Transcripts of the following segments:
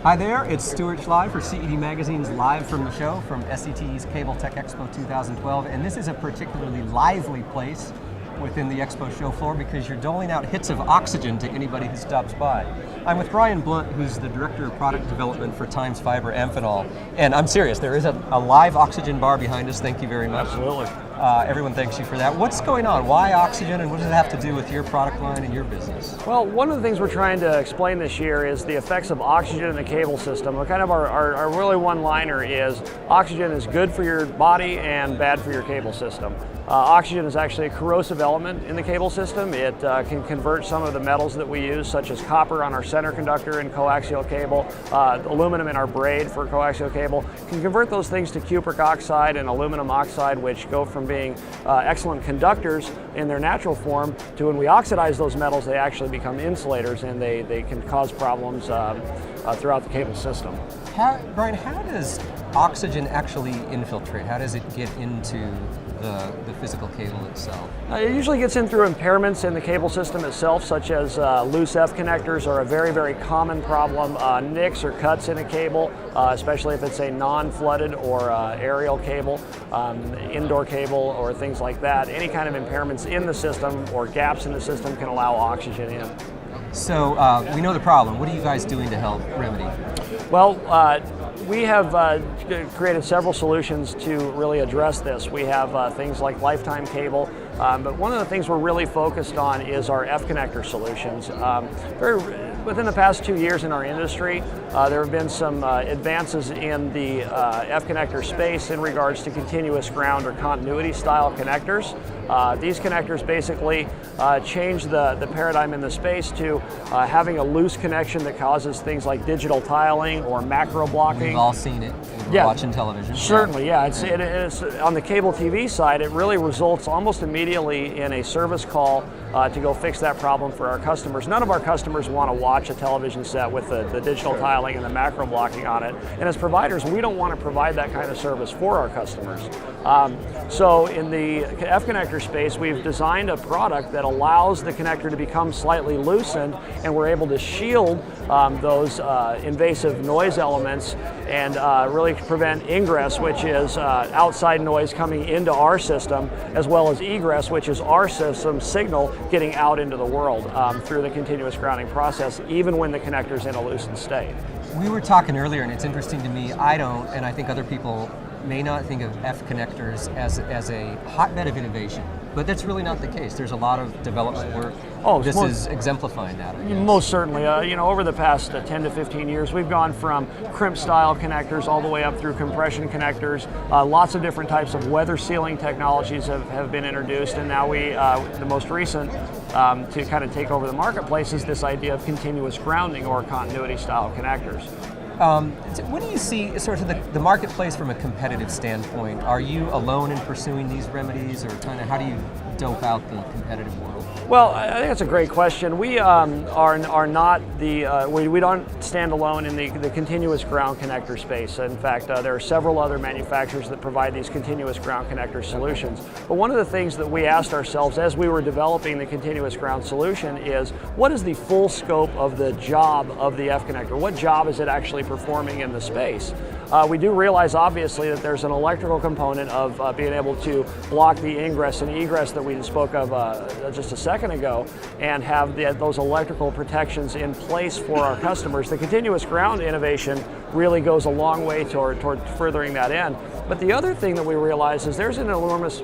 Hi there, it's Stuart Schley for CED Magazine's Live from the Show from SET's Cable-Tec Expo 2012, and this is a particularly lively place within the expo show floor because you're doling out hits of oxygen to anybody who stops by. I'm with Brian Blunt, who's the Director of Product Development for Times Fiber Amphenol, and I'm serious, there is a live oxygen bar behind us. Thank you very much. Absolutely. Everyone thanks you for that. What's going on? Why oxygen, and what does it have to do with your product line and your business? Well, one of the things we're trying to explain this year is the effects of oxygen in the cable system. Kind of our really one-liner is oxygen is good for your body and bad for your cable system. Oxygen is actually a corrosive element in the cable system. It can convert some of the metals that we use, such as copper on our center conductor in coaxial cable, aluminum in our braid for coaxial cable, can convert those things to cupric oxide and aluminum oxide, which go from being excellent conductors in their natural form to when we oxidize those metals, they actually become insulators and they can cause problems throughout the cable system. Brian, how does oxygen actually infiltrate? How does it get into the physical cable itself? It usually gets in through impairments in the cable system itself, such as loose F connectors are a very, very common problem. Nicks or cuts in a cable, especially if it's a non-flooded or aerial cable, indoor cable or things like that. Any kind of impairments in the system or gaps in the system can allow oxygen in. So we know the problem. What are you guys doing to help remedy? Well, we have created several solutions to really address this. We have things like lifetime cable, but one of the things we're really focused on is our F connector solutions. Within the past 2 years in our industry, there have been some advances in the F connector space in regards to continuous ground or continuity style connectors. These connectors basically change the paradigm in the space to having a loose connection that causes things like digital tiling or macro blocking. We've all seen it watching television. Certainly, yeah. It's on the cable TV side, it really results almost immediately in a service call to go fix that problem for our customers. None of our customers want to watch a television set with the digital tiling and the macro blocking on it. And as providers, we don't want to provide that kind of service for our customers. So in the F connector space, we've designed a product that allows the connector to become slightly loosened, and we're able to shield those invasive noise elements and really prevent ingress, which is outside noise coming into our system, as well as egress, which is our system signal getting out into the world through the continuous grounding process, even when the connector's in a loosened state. We were talking earlier, and it's interesting to me, I don't, and I think other people may not think of F connectors as a hotbed of innovation, but that's really not the case. There's a lot of development work. This is exemplifying that, I guess. Most certainly. Over the past 10 to 15 years, we've gone from crimp style connectors all the way up through compression connectors. Lots of different types of weather sealing technologies have been introduced, and now the most recent to kind of take over the marketplace is this idea of continuous grounding or continuity style connectors. What do you see sort of the marketplace from a competitive standpoint? Are you alone in pursuing these remedies, or kind of how do you dope out the competitive world? Well, I think that's a great question. We are not we don't stand alone in the continuous ground connector space. In fact, there are several other manufacturers that provide these continuous ground connector solutions. But one of the things that we asked ourselves as we were developing the continuous ground solution is, what is the full scope of the job of the F connector? What job is it actually performing in the space? We do realize, obviously, that there's an electrical component of being able to block the ingress and egress that we spoke of just a second ago, and have those electrical protections in place for our customers. The continuous ground innovation really goes a long way toward furthering that end. But the other thing that we realize is there's an enormous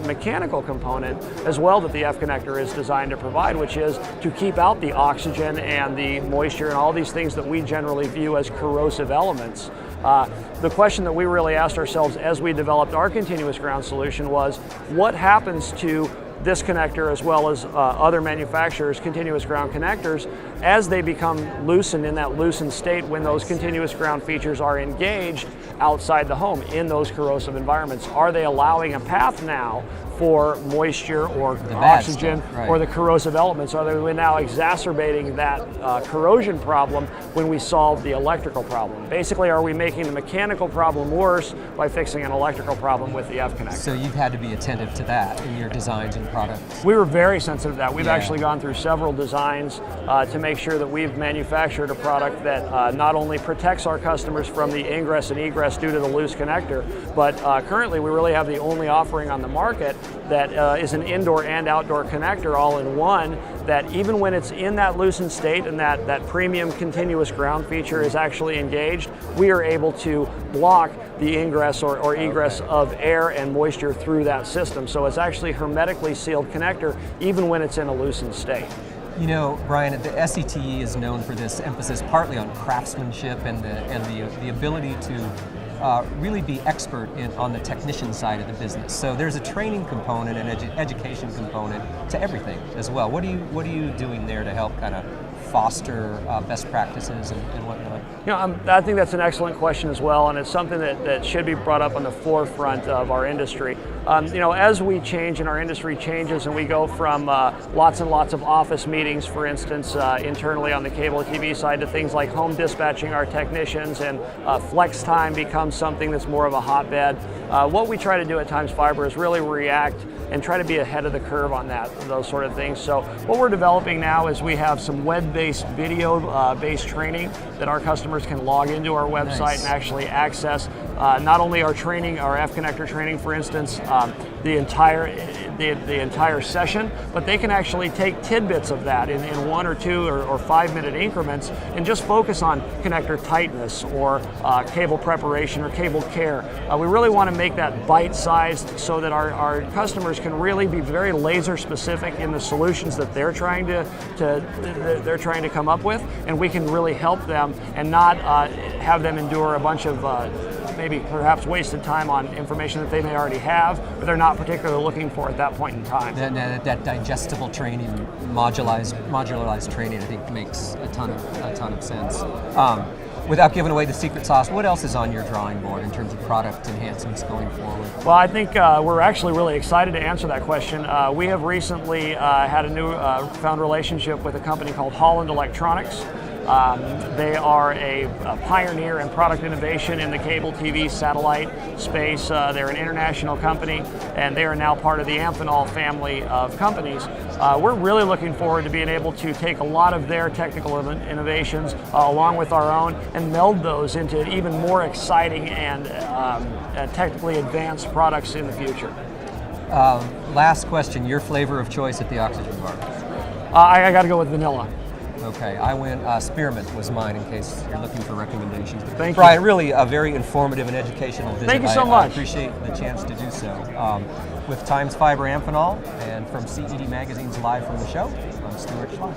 mechanical component as well that the F connector is designed to provide, which is to keep out the oxygen and the moisture and all these things that we generally view as corrosive elements. The question that we really asked ourselves as we developed our continuous ground solution was, what happens to this connector as well as other manufacturers' continuous ground connectors as they become loosened in that loosened state when those continuous ground features are engaged outside the home in those corrosive environments? Are they allowing a path now for moisture or oxygen or the corrosive elements? Are they now exacerbating that corrosion problem when we solve the electrical problem? Basically, are we making the mechanical problem worse by fixing an electrical problem with the F connector? So you've had to be attentive to that in your designs and products. We were very sensitive to that. We've actually gone through several designs to make sure that we've manufactured a product that not only protects our customers from the ingress and egress due to the loose connector, but currently we really have the only offering on the market that is an indoor and outdoor connector all in one, that even when it's in that loosened state and that premium continuous ground feature is actually engaged, we are able to block the ingress or egress of air and moisture through that system. So it's actually hermetically sealed connector even when it's in a loosened state. You know, Brian, the SCTE is known for this emphasis partly on craftsmanship and the ability to really be expert on the technician side of the business. So there's a training component and education component to everything as well. What are you doing there to help kind of foster best practices and whatnot? You know, I think that's an excellent question as well, and it's something that should be brought up on the forefront of our industry. You know, as we change and our industry changes and we go from lots and lots of office meetings, for instance, internally on the cable TV side, to things like home dispatching our technicians, and flex time becomes something that's more of a hotbed. What we try to do at Times Fiber is really react and try to be ahead of the curve on those sort of things. So what we're developing now is we have some web-based, video-based training that our customers can log into our website. Nice. And actually access not only our training, our F-connector training, for instance, the entire session, but they can actually take tidbits of that in 1 or 2 or 5 minute increments and just focus on connector tightness or cable preparation or cable care. We really want to make that bite-sized so that our customers can really be very laser specific in the solutions that they're trying to come up with, and we can really help them and not have them endure a bunch of maybe perhaps wasted time on information that they may already have, but they're not particularly looking for at that point in time. That digestible training, modularized training, I think makes a ton of sense. Without giving away the secret sauce, what else is on your drawing board in terms of product enhancements going forward? Well, I think we're actually really excited to answer that question. We have recently had a new found relationship with a company called Holland Electronics. They are a pioneer in product innovation in the cable TV satellite space. They're an international company, and they are now part of the Amphenol family of companies. We're really looking forward to being able to take a lot of their technical innovations along with our own and meld those into even more exciting and technically advanced products in the future. Last question, your flavor of choice at the Oxygen Bar? I got to go with vanilla. Okay, I went spearmint was mine in case you're looking for recommendations. Thank you. Brian, really a very informative and educational visit. Thank you so much. I appreciate the chance to do so. With Times Fiber Amphenol and from CED Magazine's Live from the Show, I'm Stuart Schley.